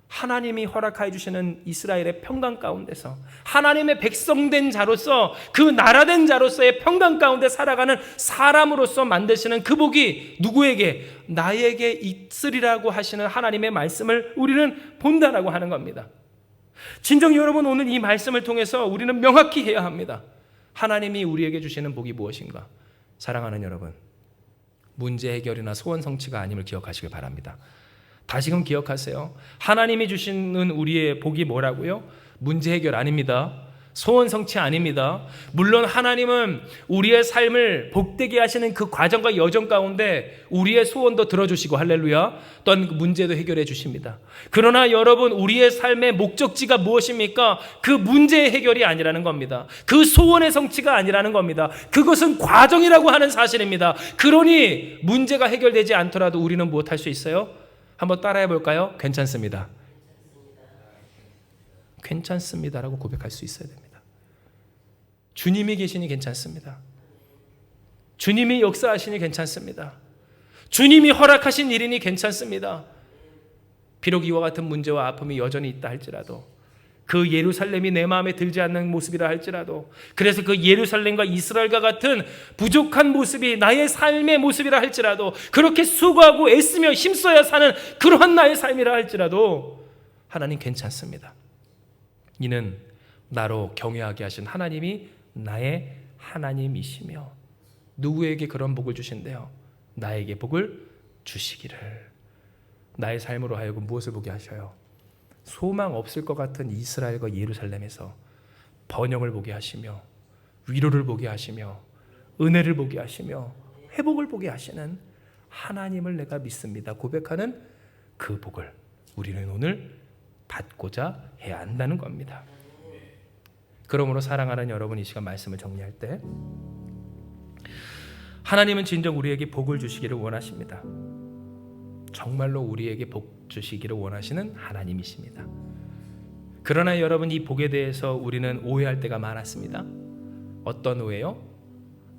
하나님이 허락하여 주시는 이스라엘의 평강 가운데서 하나님의 백성된 자로서, 그 나라된 자로서의 평강 가운데 살아가는 사람으로서 만드시는 그 복이 누구에게? 나에게 있으리라고 하시는 하나님의 말씀을 우리는 본다라고 하는 겁니다. 진정 여러분, 오늘 이 말씀을 통해서 우리는 명확히 해야 합니다. 하나님이 우리에게 주시는 복이 무엇인가? 사랑하는 여러분, 문제 해결이나 소원 성취가 아님을 기억하시길 바랍니다. 다시금 기억하세요. 하나님이 주시는 우리의 복이 뭐라고요? 문제 해결 아닙니다. 소원 성취 아닙니다. 물론 하나님은 우리의 삶을 복되게 하시는 그 과정과 여정 가운데 우리의 소원도 들어주시고, 할렐루야, 또한 문제도 해결해 주십니다. 그러나 여러분, 우리의 삶의 목적지가 무엇입니까? 그 문제의 해결이 아니라는 겁니다. 그 소원의 성취가 아니라는 겁니다. 그것은 과정이라고 하는 사실입니다. 그러니 문제가 해결되지 않더라도 우리는 무엇할 수 있어요? 한번 따라해 볼까요? 괜찮습니다. 괜찮습니다라고 고백할 수 있어야 됩니다. 주님이 계시니 괜찮습니다. 주님이 역사하시니 괜찮습니다. 주님이 허락하신 일이니 괜찮습니다. 비록 이와 같은 문제와 아픔이 여전히 있다 할지라도, 그 예루살렘이 내 마음에 들지 않는 모습이라 할지라도, 그래서 그 예루살렘과 이스라엘과 같은 부족한 모습이 나의 삶의 모습이라 할지라도, 그렇게 수고하고 애쓰며 힘써야 사는 그러한 나의 삶이라 할지라도 하나님 괜찮습니다. 이는 나로 경외하게 하신 하나님이 나의 하나님이시며, 누구에게 그런 복을 주신대요? 나에게 복을 주시기를. 나의 삶으로 하여금 무엇을 보게 하셔요? 소망 없을 것 같은 이스라엘과 예루살렘에서 번영을 보게 하시며, 위로를 보게 하시며, 은혜를 보게 하시며, 회복을 보게 하시는 하나님을 내가 믿습니다 고백하는 그 복을 우리는 오늘 받고자 해야 한다는 겁니다. 그러므로 사랑하는 여러분, 이 시간 말씀을 정리할 때, 하나님은 진정 우리에게 복을 주시기를 원하십니다. 정말로 우리에게 복 주시기를 원하시는 하나님이십니다. 그러나 여러분, 이 복에 대해서 우리는 오해할 때가 많았습니다. 어떤 오해요?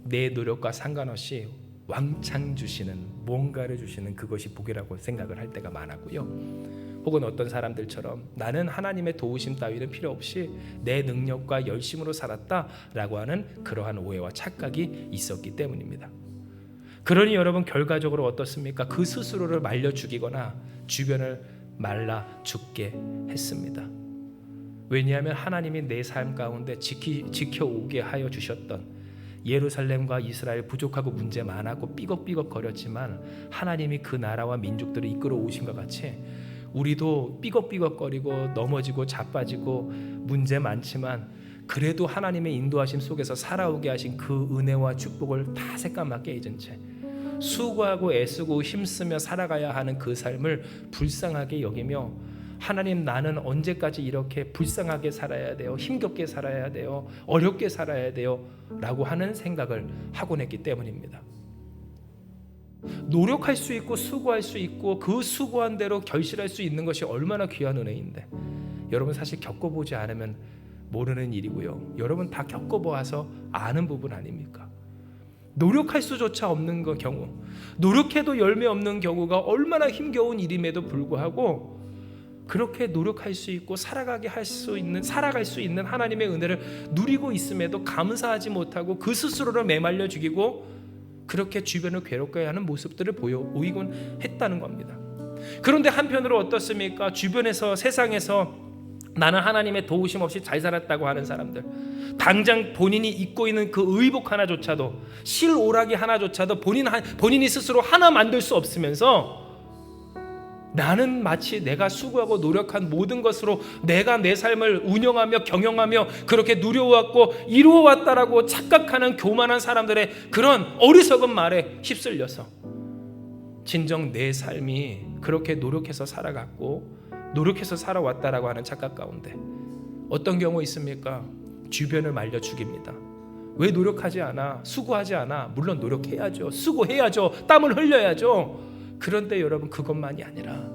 내 노력과 상관없이 왕창 주시는, 뭔가를 주시는 그것이 복이라고 생각을 할 때가 많았고요. 혹은 어떤 사람들처럼 나는 하나님의 도우심 따위는 필요 없이 내 능력과 열심으로 살았다라고 하는 그러한 오해와 착각이 있었기 때문입니다. 그러니 여러분, 결과적으로 어떻습니까? 그 스스로를 말려 죽이거나 주변을 말라 죽게 했습니다. 왜냐하면 하나님이 내 삶 가운데 지켜오게 하여 주셨던, 예루살렘과 이스라엘 부족하고 문제 많았고 삐걱삐걱 거렸지만 하나님이 그 나라와 민족들을 이끌어 오신 것 같이 우리도 삐걱삐걱거리고 넘어지고 자빠지고 문제 많지만 그래도 하나님의 인도하심 속에서 살아오게 하신 그 은혜와 축복을 다 새까맣게 잊은 채 수고하고 애쓰고 힘쓰며 살아가야 하는 그 삶을 불쌍하게 여기며, 하나님, 나는 언제까지 이렇게 불쌍하게 살아야 돼요? 힘겹게 살아야 돼요? 어렵게 살아야 돼요? 라고 하는 생각을 하곤 했기 때문입니다. 노력할 수 있고 수고할 수 있고 그 수고한 대로 결실할 수 있는 것이 얼마나 귀한 은혜인데, 여러분 사실 겪어보지 않으면 모르는 일이고요. 여러분 다 겪어보아서 아는 부분 아닙니까? 노력할 수조차 없는 경우, 노력해도 열매 없는 경우가 얼마나 힘겨운 일임에도 불구하고 그렇게 노력할 수 있고 살아갈 수 있는 하나님의 은혜를 누리고 있음에도 감사하지 못하고 그 스스로를 매말려 죽이고 그렇게 주변을 괴롭게 하는 모습들을 보이곤 했다는 겁니다. 그런데 한편으로 어떻습니까? 주변에서, 세상에서 나는 하나님의 도우심 없이 잘 살았다고 하는 사람들, 당장 본인이 입고 있는 그 의복 하나조차도, 실오라기 하나조차도 본인이 스스로 하나 만들 수 없으면서 나는 마치 내가 수고하고 노력한 모든 것으로 내가 내 삶을 운영하며 경영하며 그렇게 누려왔고 이루어왔다라고 착각하는 교만한 사람들의 그런 어리석은 말에 휩쓸려서 진정 내 삶이 그렇게 노력해서 살아갔고 노력해서 살아왔다라고 하는 착각 가운데 어떤 경우 있습니까? 주변을 말려 죽입니다. 왜 노력하지 않아? 수고하지 않아? 물론 노력해야죠. 수고해야죠. 땀을 흘려야죠. 그런데 여러분, 그것만이 아니라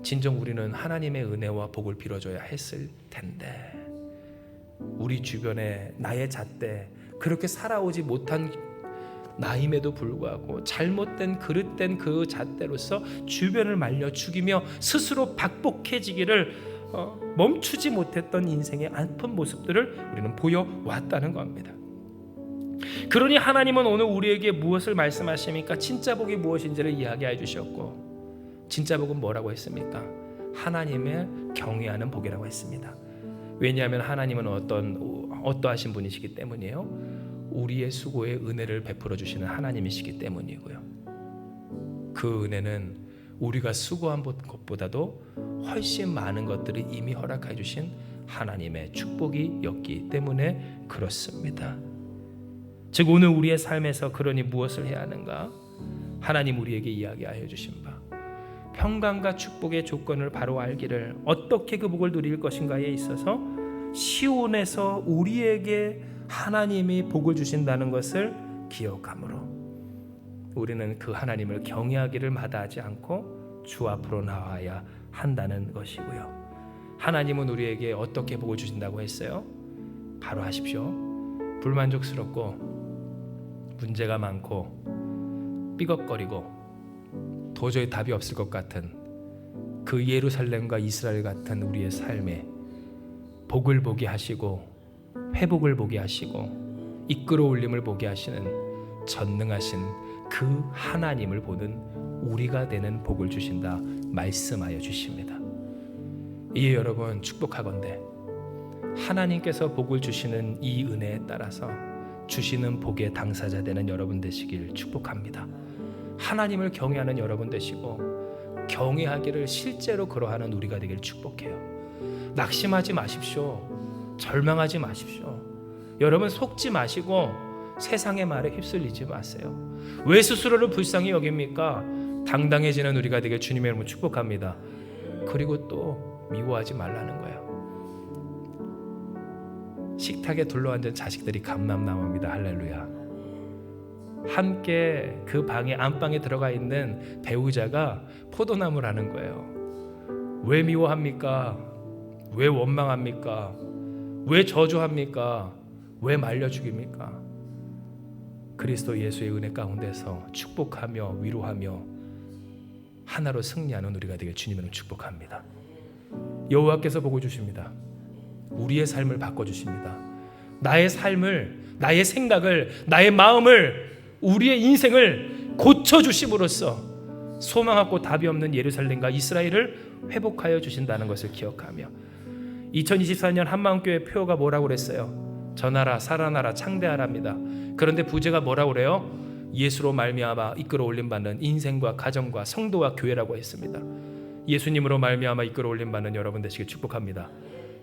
진정 우리는 하나님의 은혜와 복을 빌어줘야 했을 텐데 우리 주변에 나의 잣대, 그렇게 살아오지 못한 나임에도 불구하고 잘못된 그릇된 그 잣대로서 주변을 말려 죽이며 스스로 박복해지기를 멈추지 못했던 인생의 아픈 모습들을 우리는 보여왔다는 겁니다. 그러니 하나님은 오늘 우리에게 무엇을 말씀하십니까? 진짜 복이 무엇인지를 이야기해 주셨고, 진짜 복은 뭐라고 했습니까? 하나님을 경외하는 복이라고 했습니다. 왜냐하면 하나님은 어떠하신 분이시기 때문이에요. 우리의 수고에 은혜를 베풀어 주시는 하나님이시기 때문이고요. 그 은혜는 우리가 수고한 것보다도 훨씬 많은 것들을 이미 허락해 주신 하나님의 축복이었기 때문에 그렇습니다. 즉 오늘 우리의 삶에서 그러니 무엇을 해야 하는가? 하나님 우리에게 이야기하여 주신 바 평강과 축복의 조건을 바로 알기를, 어떻게 그 복을 누릴 것인가에 있어서 시온에서 우리에게 하나님이 복을 주신다는 것을 기억함으로 우리는 그 하나님을 경외하기를 마다하지 않고 주 앞으로 나와야 한다는 것이고요. 하나님은 우리에게 어떻게 복을 주신다고 했어요? 바로 하십시오. 불만족스럽고 문제가 많고 삐걱거리고 도저히 답이 없을 것 같은 그 예루살렘과 이스라엘 같은 우리의 삶에 복을 보게 하시고 회복을 보게 하시고 이끌어 올림을 보게 하시는 전능하신 그 하나님을 보는 우리가 되는 복을 주신다 말씀하여 주십니다. 이에 여러분 축복하건대 하나님께서 복을 주시는 이 은혜에 따라서 주시는 복의 당사자 되는 여러분 되시길 축복합니다. 하나님을 경외하는 여러분 되시고 경외하기를 실제로 그러하는 우리가 되길 축복해요. 낙심하지 마십시오. 절망하지 마십시오. 여러분 속지 마시고 세상의 말에 휩쓸리지 마세요. 왜 스스로를 불쌍히 여깁니까? 당당해지는 우리가 되길 주님의 이름으로 축복합니다. 그리고 또 미워하지 말라는 거예요. 식탁에 둘러앉은 자식들이 감람나무입니다. 할렐루야. 함께 그 방에 안방에 들어가 있는 배우자가 포도나무라는 거예요. 왜 미워합니까? 왜 원망합니까? 왜 저주합니까? 왜 말려 죽입니까? 그리스도 예수의 은혜 가운데서 축복하며 위로하며 하나로 승리하는 우리가 되길 주님으로 축복합니다. 여호와께서 복을 주십니다. 우리의 삶을 바꿔주십니다. 나의 삶을, 나의 생각을, 나의 마음을, 우리의 인생을 고쳐주심으로써 소망하고 답이 없는 예루살렘과 이스라엘을 회복하여 주신다는 것을 기억하며 2024년 한마음교회 표어가 뭐라고 그랬어요? 전하라, 살아나라, 창대하랍니다. 그런데 부제가 뭐라고 그래요? 예수로 말미암아 이끌어 올림 받는 인생과 가정과 성도와 교회라고 했습니다. 예수님으로 말미암아 이끌어 올림 받는 여러분 되시길 축복합니다.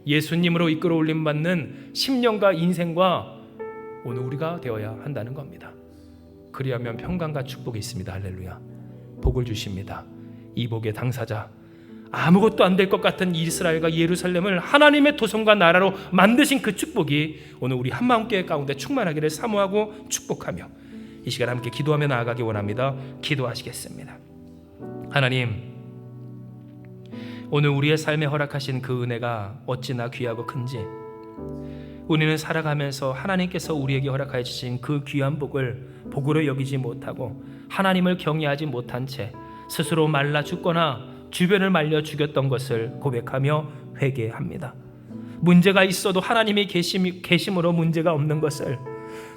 예수님으로 이끌어 올림 받는 10년과 인생과 오늘 우리가 되어야 한다는 겁니다. 그리하면 평강과 축복이 있습니다. 할렐루야. 복을 주십니다. 이 복의 당사자, 아무것도 안 될 것 같은 이스라엘과 예루살렘을 하나님의 도성과 나라로 만드신 그 축복이 오늘 우리 한마음교회 가운데 충만하기를 사모하고 축복하며 이 시간 함께 기도하며 나아가기 원합니다. 기도하시겠습니다. 하나님, 오늘 우리의 삶에 허락하신 그 은혜가 어찌나 귀하고 큰지, 우리는 살아가면서 하나님께서 우리에게 허락하여 주신 그 귀한 복을 복으로 여기지 못하고 하나님을 경외하지 못한 채 스스로 말라 죽거나 주변을 말려 죽였던 것을 고백하며 회개합니다. 문제가 있어도 하나님이 계심으로 문제가 없는 것을,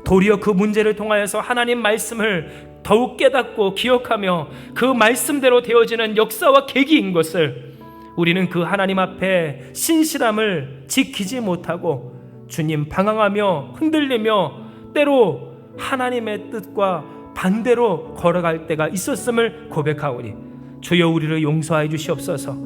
도리어 그 문제를 통하여서 하나님 말씀을 더욱 깨닫고 기억하며 그 말씀대로 되어지는 역사와 계기인 것을, 우리는 그 하나님 앞에 신실함을 지키지 못하고 주님 방황하며 흔들리며 때로 하나님의 뜻과 반대로 걸어갈 때가 있었음을 고백하오니 주여 우리를 용서하여 주시옵소서.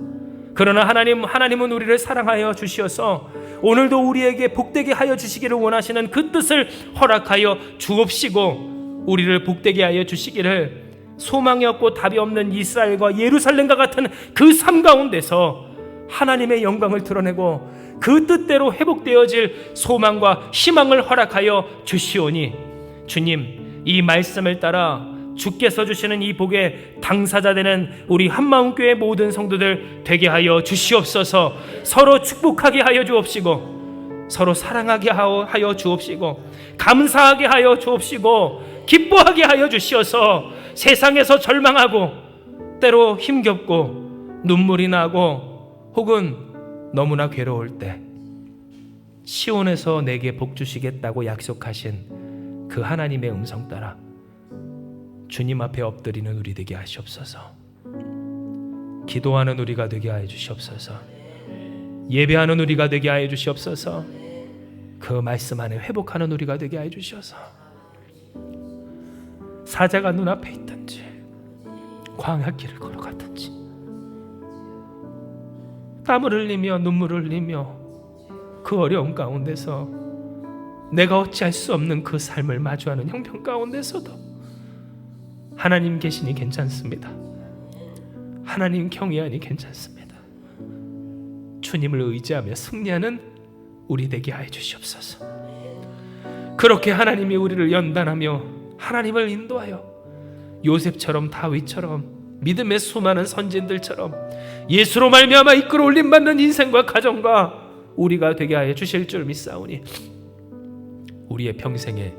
그러나 하나님은 우리를 사랑하여 주시어서 오늘도 우리에게 복되게 하여 주시기를 원하시는 그 뜻을 허락하여 주옵시고, 우리를 복되게 하여 주시기를 소망이 없고 답이 없는 이스라엘과 예루살렘과 같은 그 삶 가운데서 하나님의 영광을 드러내고 그 뜻대로 회복되어질 소망과 희망을 허락하여 주시오니, 주님 이 말씀을 따라 주께서 주시는 이 복의 당사자 되는 우리 한마음교회 모든 성도들 되게 하여 주시옵소서. 서로 축복하게 하여 주옵시고, 서로 사랑하게 하여 주옵시고, 감사하게 하여 주옵시고, 기뻐하게 하여 주시어서 세상에서 절망하고 때로 힘겹고 눈물이 나고 혹은 너무나 괴로울 때 시온에서 내게 복 주시겠다고 약속하신 그 하나님의 음성 따라 주님 앞에 엎드리는 우리 되게 하시옵소서. 기도하는 우리가 되게 하여 주시옵소서. 예배하는 우리가 되게 하여 주시옵소서. 그 말씀 안에 회복하는 우리가 되게 하여 주시옵소서. 사자가 눈앞에 있든지 광야길을 걸어가든지 땀을 흘리며 눈물을 흘리며 그 어려움 가운데서 내가 어찌할 수 없는 그 삶을 마주하는 형편 가운데서도 하나님 계시니 괜찮습니다. 하나님 경외하니 괜찮습니다. 주님을 의지하며 승리하는 우리 되게 하여 주시옵소서. 그렇게 하나님이 우리를 연단하며 하나님을 인도하여 요셉처럼 다윗처럼 믿음의 수많은 선진들처럼 예수로 말미암아 이끌어 올림 받는 인생과 가정과 우리가 되게 하여 주실 줄 믿사오니, 우리의 평생에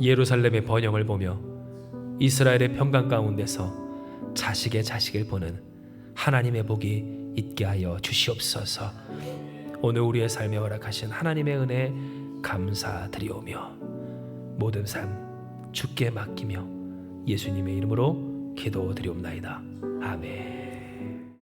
예루살렘의 번영을 보며 이스라엘의 평강 가운데서 자식을 보는 하나님의 복이 있게 하여 주시옵소서. 오늘 우리의 삶에 허락하신 하나님의 은혜 감사드리오며 모든 삶 주께 맡기며 예수님의 이름으로 기도드리옵나이다. 아멘.